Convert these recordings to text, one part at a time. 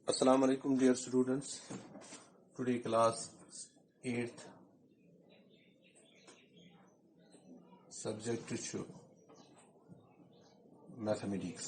Assalamu alaikum dear students. Today class 8th subject to mathematics.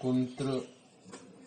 19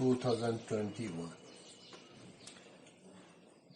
2021.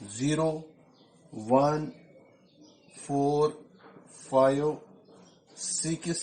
0, 1, 4, 5, 6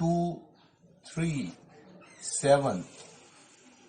2, 3, 7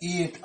8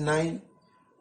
9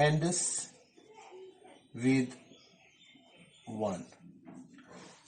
ends with 1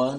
1,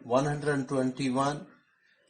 121,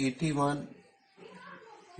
81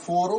4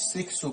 6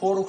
4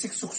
6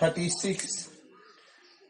36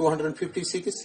256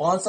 5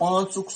5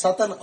7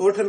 8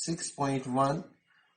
6.1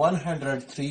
103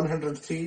103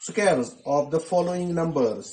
squares of the following numbers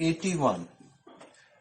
81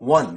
1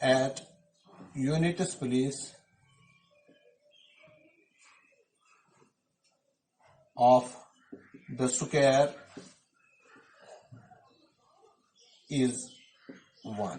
at units place of the square is 1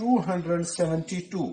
272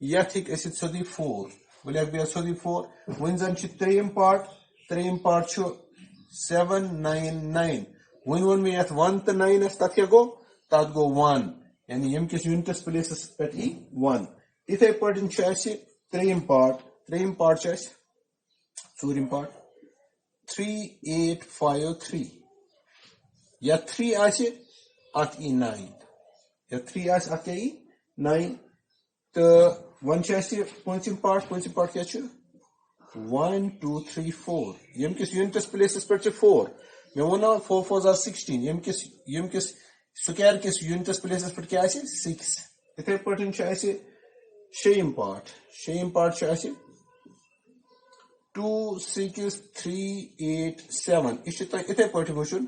یتھ ہیٚکہِ ٲسِتھ سیوٚدُے 4 ؤلِو بیٚیہِ سیوٚدُے 4 وۄنۍ زن چھُ ترٛیٚیِم پارٹ چھُ 799 وۄنۍ ووٚن مےٚ یتھ 1 تہٕ 9 ٲس تتھ کیٛاہ گوٚو تتھ گوٚو 1 یعنی ییٚمہِ کِس یوٗنٹس پلیسس پٮ۪ٹھ ای 1 یِتھے پٲٹھۍ چھُ اسہِ ترٛیٚیِم پارٹ چھُ اسہِ ژوٗرِم پارٹ 3853 یتھ 3 آسہِ اتھ ای 9 یتھ 3 آسہِ اتھ کیٛاہ ای 9 تہٕ وۄنۍ چھُ اسہِ پوٗنٛژِم پارٹ کیٛاہ چھُ 1 2 3 4 ییٚمہِ کِس یوٗنٹس پلیسس پٮ۪ٹھ چھُ 4 مےٚ ووٚن نا 4 4 are 16 ییٚمہِ کِس سُکیر کِس یوٗنٹس پلیسس پٮ۪ٹھ کیٛاہ آسہِ 6 یِتھے پٲٹھۍ چھُ اسہِ شیٚیِم پارٹ چھُ اسہِ 26387 یہِ چھُ تۄہہِ یِتھے پٲٹھۍ وٕچھُن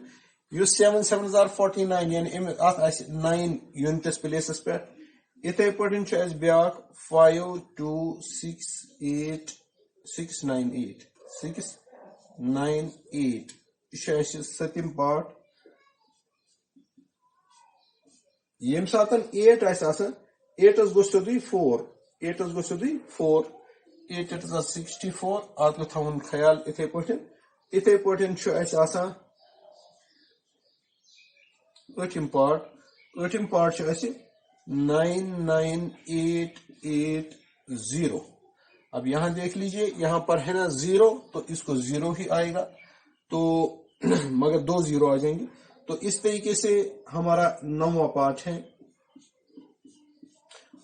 یُس 7 7 are 49 یعنی اتھ آسہِ 9 یوٗنٹس پلیسس پٮ۪ٹھ یِتھے پٲٹھۍ چھُ اسہِ بیٛاکھ 5268698 698 یہِ چھُ اسہِ سٔتِم پارٹ ییٚمہِ ساتہٕ 8 آسہِ آسان 8 گوٚو سیوٚدُے 4 8 8 64 اتھ گوٚو تھاوُن خیال یِتھے پٲٹھۍ چھُ اسہِ آسان ٲٹھِم پارٹ چھُ اسہِ 99880 اب یہاں دیکھ لیجئے یہاں پر ہے نا 0 تو اس کو 0 ہی آئے گا تو مگر 2 0 آ جائیں گے تو اس طریقے سے ہمارا 9واں پارٹ ہے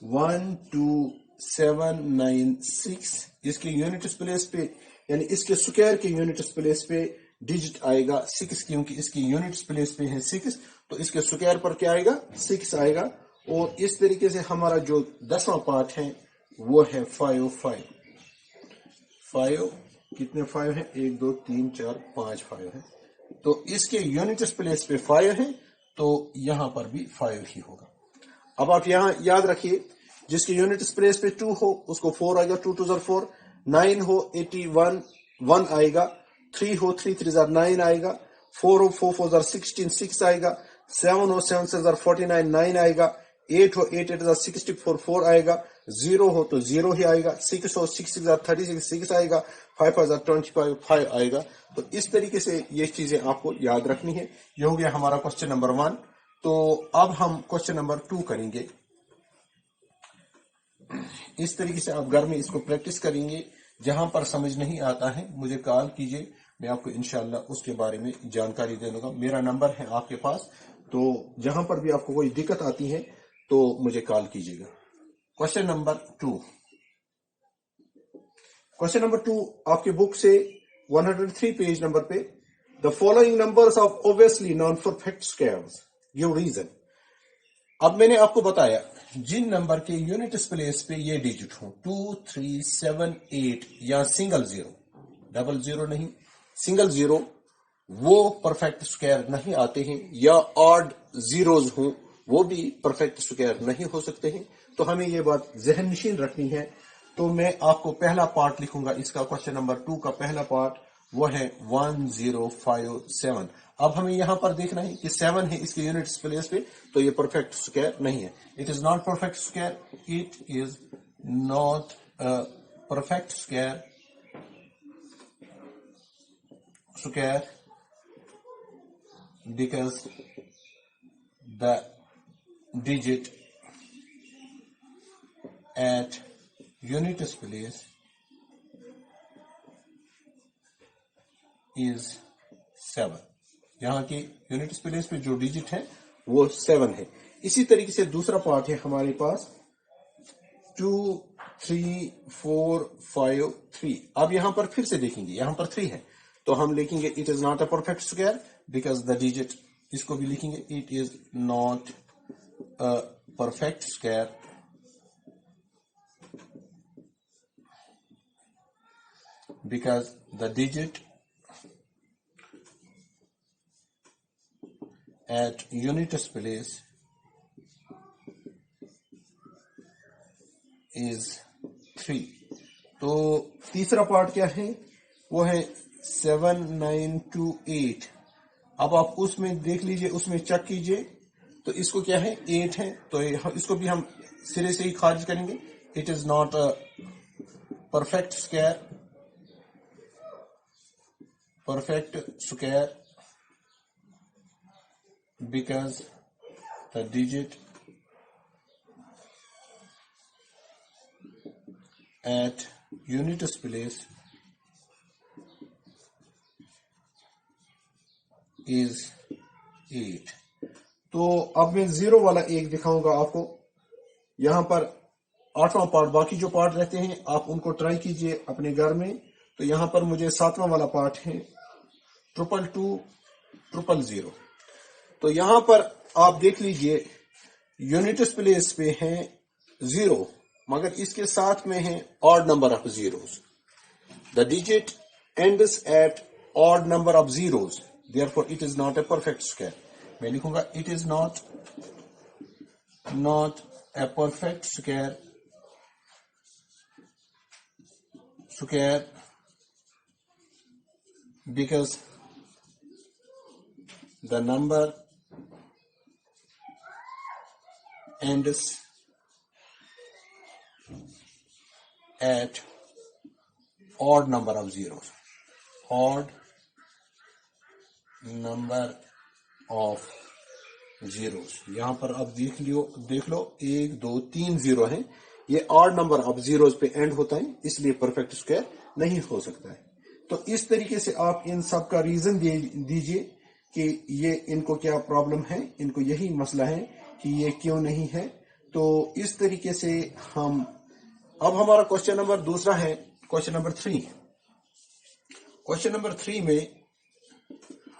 12796 اس کے یونٹس پلیس پہ یعنی اس کے سکوائر کے یونٹس پلیس پہ ڈیجٹ آئے گا 6 کیونکہ اس کی یونٹس پلیس پہ ہے 6 تو اس کے سکوائر پر کیا آئے گا 6 آئے گا اور اس طریقے سے ہمارا جو 10واں پارٹ ہے وہ ہے 5 کتنے 5 ہیں 1 2 3 4 5 5 ہے تو اس کے یونٹس پلیس پہ 5 ہے تو یہاں پر بھی 5 ہی ہوگا اب آپ یہاں یاد رکھیے جس کے یونٹس پلیس پہ 2 ہو اس کو 4 آئے گا 2 2 4 9 ہو 81 1 آئے گا 3 ہو 3 3 9 آئے گا 4 ہو 4 4 16 6 آئے گا 7 ہو 7 6 49 9 آئے گا 8 ہو 8 8 64 4 آئے گا 0 ہو تو 0 ہی آئے گا 6 ہو 6 6 36 6 آئے گا 5 5 25 5 آئے گا تو اس طریقے سے یہ چیزیں آپ کو یاد رکھنی ہے یہ ہو گیا ہمارا کوشچن نمبر 1 تو اب ہم کوشچن نمبر 2 کریں گے اس طریقے سے آپ گھر میں اس کو پریکٹس کریں گے جہاں پر سمجھ نہیں آتا ہے مجھے کال کیجئے میں آپ کو انشاءاللہ اس کے بارے میں جانکاری دے دوں گا میرا نمبر ہے آپ کے پاس تو جہاں پر بھی آپ کو کوئی دقت آتی ہے تو مجھے کال کیجئے گا کوشچن نمبر 2 آپ کے بک سے 103 پیج نمبر پہ the following numbers of obviously non-perfect squares give reason اب میں نے آپ کو بتایا جن نمبر کے یونٹس پلیس پہ یہ ڈیجٹ ہوں 2 3 7 8 یا سنگل 0 ڈبل 0 نہیں سنگل 0 وہ پرفیکٹ اسکوائر نہیں آتے ہیں یا آڈ زیروز ہوں وہ بھی پرفیکٹ اسکوائر نہیں ہو سکتے ہیں تو ہمیں یہ بات ذہن نشین رکھنی ہے تو میں آپ کو پہلا پارٹ لکھوں گا اس کا کوشچن نمبر 2 کا پہلا پارٹ وہ ہے 1057 اب ہمیں یہاں پر دیکھنا ہے کہ 7 ہے اس کے یونٹس پلیس پہ تو یہ پرفیکٹ اسکوائر نہیں ہے it is not perfect square it is not perfect square because the digit at units place is 7 یہاں کی یونٹس پلیس پہ جو ڈیجٹ ہے وہ 7 ہے اسی طریقے سے دوسرا پارٹ ہے ہمارے پاس 2 3 4 5 3 اب یہاں پر پھر سے دیکھیں گے یہاں پر 3 ہے تو ہم لکھیں گے it is not a perfect square because the digit اس کو بھی لکھیں گے it is not a perfect square because the digit at units place is 3 تو تیسرا پارٹ کیا ہے وہ ہے 7928 اب آپ اس میں دیکھ لیجئے اس میں چیک کیجئے تو اس کو کیا ہے 8 ہے تو اس کو بھی ہم سرے سے ہی خارج کریں گے it is not a perfect square because the digit at units place is 8. تو اب میں 0 والا ایک دکھاؤں گا آپ کو. یہاں پر 8واں پارٹ، باقی جو پارٹ رہتے ہیں آپ ان کو ٹرائی کیجئے اپنے گھر میں. تو یہاں پر مجھے 7واں والا پارٹ ہے 222 تو یہاں پر آپ دیکھ لیجئے یونٹس پلیس پہ ہیں 0 مگر اس کے ساتھ میں ہے odd number of zeros. The digit ends at odd number of zeros. Therefore, it is not a perfect square. میں لکھوں گا it is not a perfect square because the number ends at odd number of zeros. Odd number of zeros. یہاں پر اب دیکھ لو 1 2 3 0 ہیں. یہ odd number of zeros پہ and ہوتا ہے، اس لیے پرفیکٹ اسکوائر نہیں ہو سکتا ہے. تو اس طریقے سے آپ ان سب کا ریزن دیجئے کہ یہ ان کو کیا پرابلم ہے، ان کو یہی مسئلہ ہے کہ یہ کیوں نہیں ہے. تو اس طریقے سے ہم اب ہمارا کوشچن نمبر دوسرا ہے کوشچن نمبر 3. کوشچن نمبر 3 میں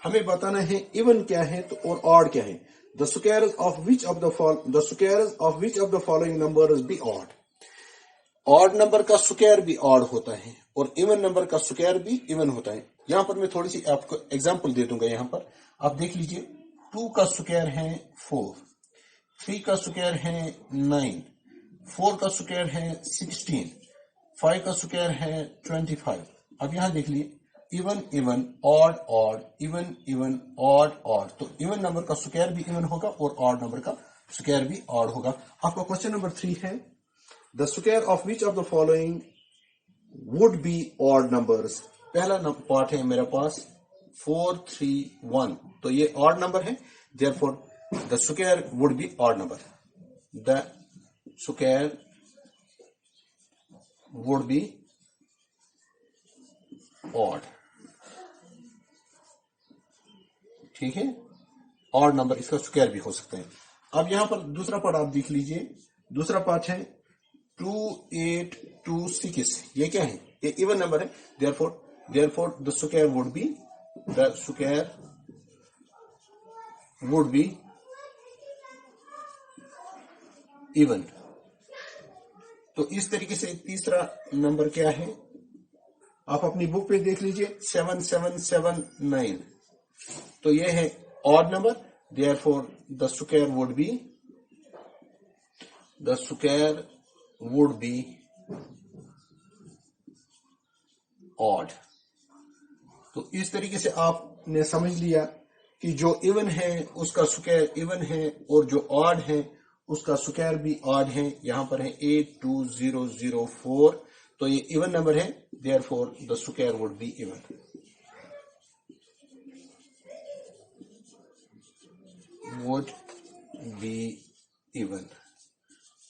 ہمیں بتانا ہے ایون کیا ہے تو اور آڈ کیا ہے. The squares of which of the following numbers be odd. Odd number کا سکوائر بھی آڈ ہوتا ہے اور ایون نمبر کا سکوائر بھی ایون ہوتا ہے. یہاں پر میں تھوڑی سی آپ کو ایگزامپل دے دوں گا. یہاں پر آپ دیکھ لیجئے 2 کا سکوائر ہے 4، 3 کا سکوائر ہے 9، 4 کا سکوائر ہے 16، 5 کا سکوائر ہے 25. اب یہاں دیکھ لیجئے ایون آڈ ایون آڈ. تو ایون نمبر کا سکوائر بھی ایون ہوگا اور آڈ نمبر کا سکوائر بھی آڈ ہوگا. آپ کا کوشچن نمبر 3 ہے the square of which of the following would be odd numbers. پہلا پارٹ ہے میرے پاس 4 3 1 تو یہ آڈ نمبر ہے. therefore the square would be odd number. The square would be odd. ٹھیک ہے، آڈ نمبر اس کا سکوائر بھی ہو سکتا ہے. اب یہاں پر دوسرا پارٹ آپ دیکھ لیجئے. دوسرا پارٹ ہے 2 8 2 6. یہ کیا ہے؟ یہ ایون نمبر ہے. therefore the square would be even. تو اس طریقے سے تیسرا نمبر کیا ہے آپ اپنی بک پہ دیکھ لیجئے 7 7 7 9. تو یہ ہے odd number. therefore the square would be odd. تو اس طریقے سے آپ نے سمجھ لیا کہ جو ایون ہے اس کا سکوائر ایون ہے اور جو آڈ ہے اس کا سکوائر بھی آڈ ہے. یہاں پر ہے 82004 تو یہ ایون نمبر ہے. therefore the square would be even.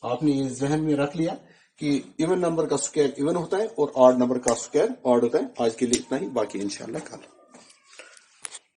آپ نے یہ ذہن میں رکھ لیا کہ ایون نمبر کا سکوائر ایون ہوتا ہے اور آڈ نمبر کا سکوائر آڈ ہوتا ہے. آج کے لیے اتنا ہی، باقی انشاءاللہ کل.